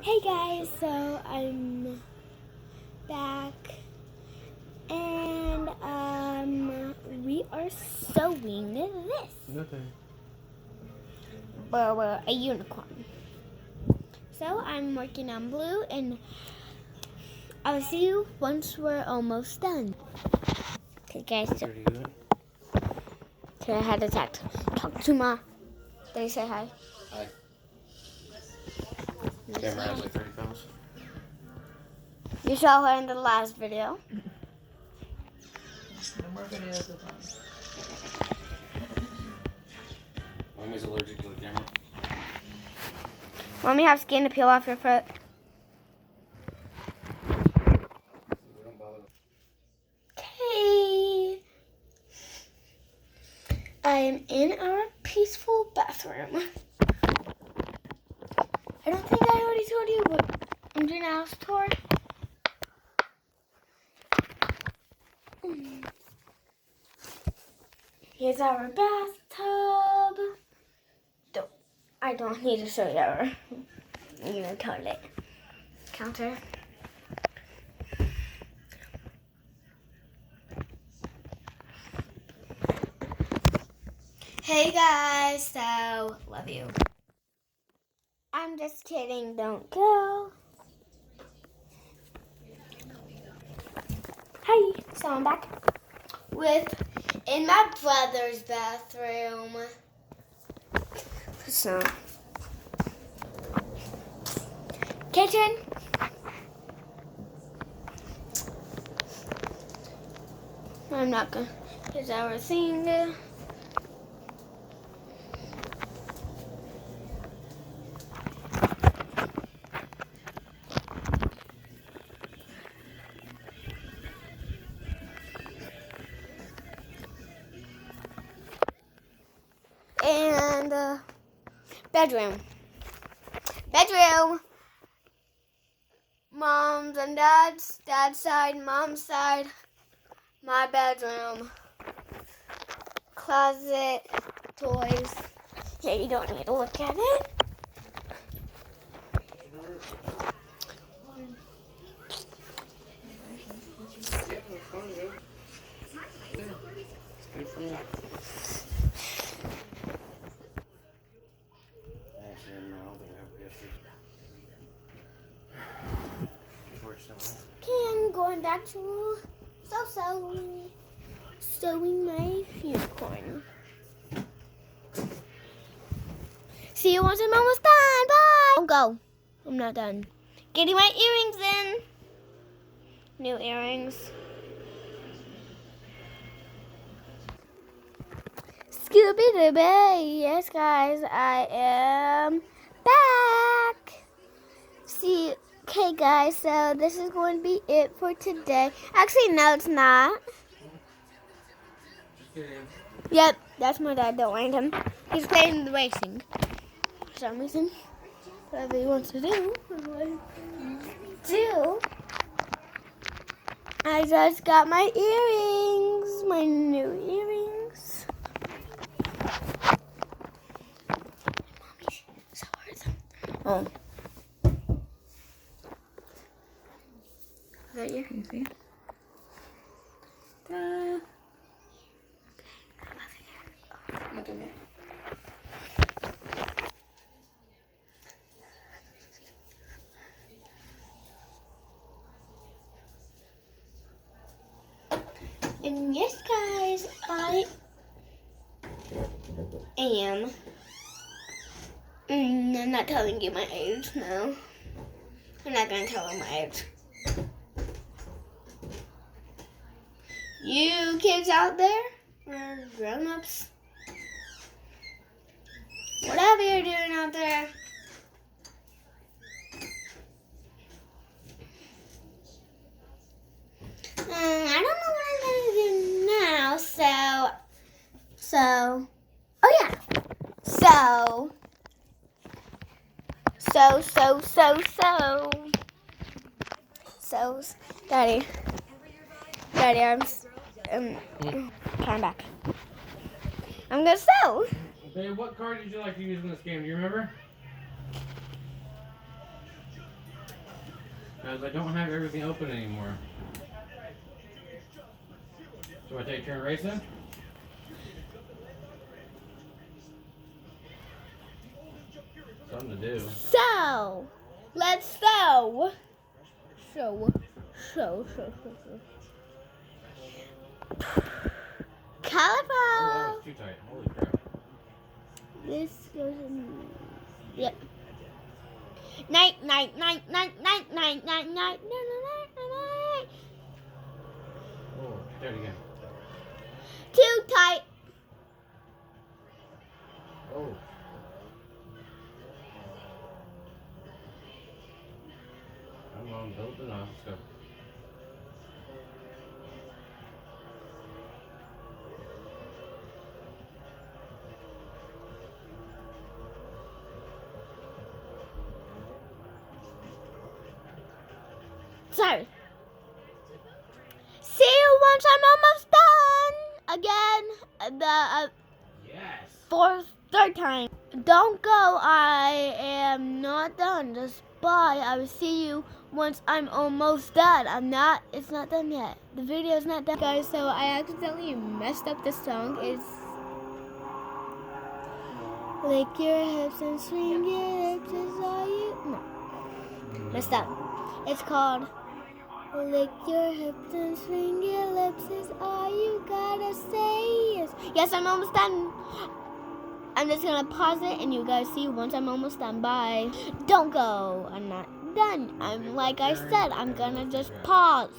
Hey guys, so I'm back and we are sewing this. Nothing. Well, a unicorn. So I'm working on blue and I'll see you once we're almost done. Okay guys, so Pretty good. I had to talk to Ma. Did you say hi? Hi. Camera has like 30 pounds. You saw her in the last video. No more videos of them. Mommy's allergic to the camera. Mommy have skin to peel off your foot. We don't bother. Okay. I am in our peaceful bathroom. I don't think I already told you, but I'm doing a house tour. Here's our bathtub. I don't need to show you our toilet counter. Hey guys, so love you. I'm just kidding, don't go. Hi, so I'm back in my brother's bathroom. So, kitchen. I'm not gonna, here's our thing. And bedroom. Mom's and dad's side, mom's side, my bedroom. Closet, toys. Yeah, you don't need to look at it. Yeah, it's fun, yeah. It's good for me. Actually, no, we have to. Unfortunately. Okay, I'm going back to sewing my unicorn. See you once I'm almost done. Bye. Don't go. I'm not done. Getting my earrings in. New earrings. Scooby-Dooby. Yes, guys, I am back. See, okay, guys, so this is going to be it for today. Actually, no, it's not. Just kidding. Yep, that's my dad. Don't mind him. He's playing the racing for some reason. Whatever he wants to do. I just got my earrings, my new earrings. Mommy, so hurt them. Oh. Is that you? You see? Okay, I'm over here. I'm doing it. And yes, guys, I am. I'm not telling you my age, no. I'm not going to tell you my age. You kids out there, or grown-ups, whatever you're doing out there, I don't know what I'm going to do now, oh yeah, Daddy, I'm back. I'm gonna sew. Okay, what card did you like to use in this game? Do you remember? Because I don't have everything open anymore. So I take a turn racing? Something to do. So, let's sew. Sew. Oh, that Cauliflower. was too tight. Holy crap. This goes in. Yep. Night. Oh, too tight again. Too tight. Oh. Come on, build enough. Let's go. Sorry. See you once I'm almost done. Again, the Yes. third time. Don't go. I am not done. Just bye. I will see you once I'm almost done. It's not done yet. The video is not done, guys. So I accidentally messed up the song. It's lick your hips and swing your hips is all you. No, messed up. It's called lick your hips and swing your lips is all you gotta say. Yes, I'm almost done. I'm just gonna pause it and you guys see once I'm almost done. Bye. Don't go. I'm not done. Like I said, I'm gonna just pause.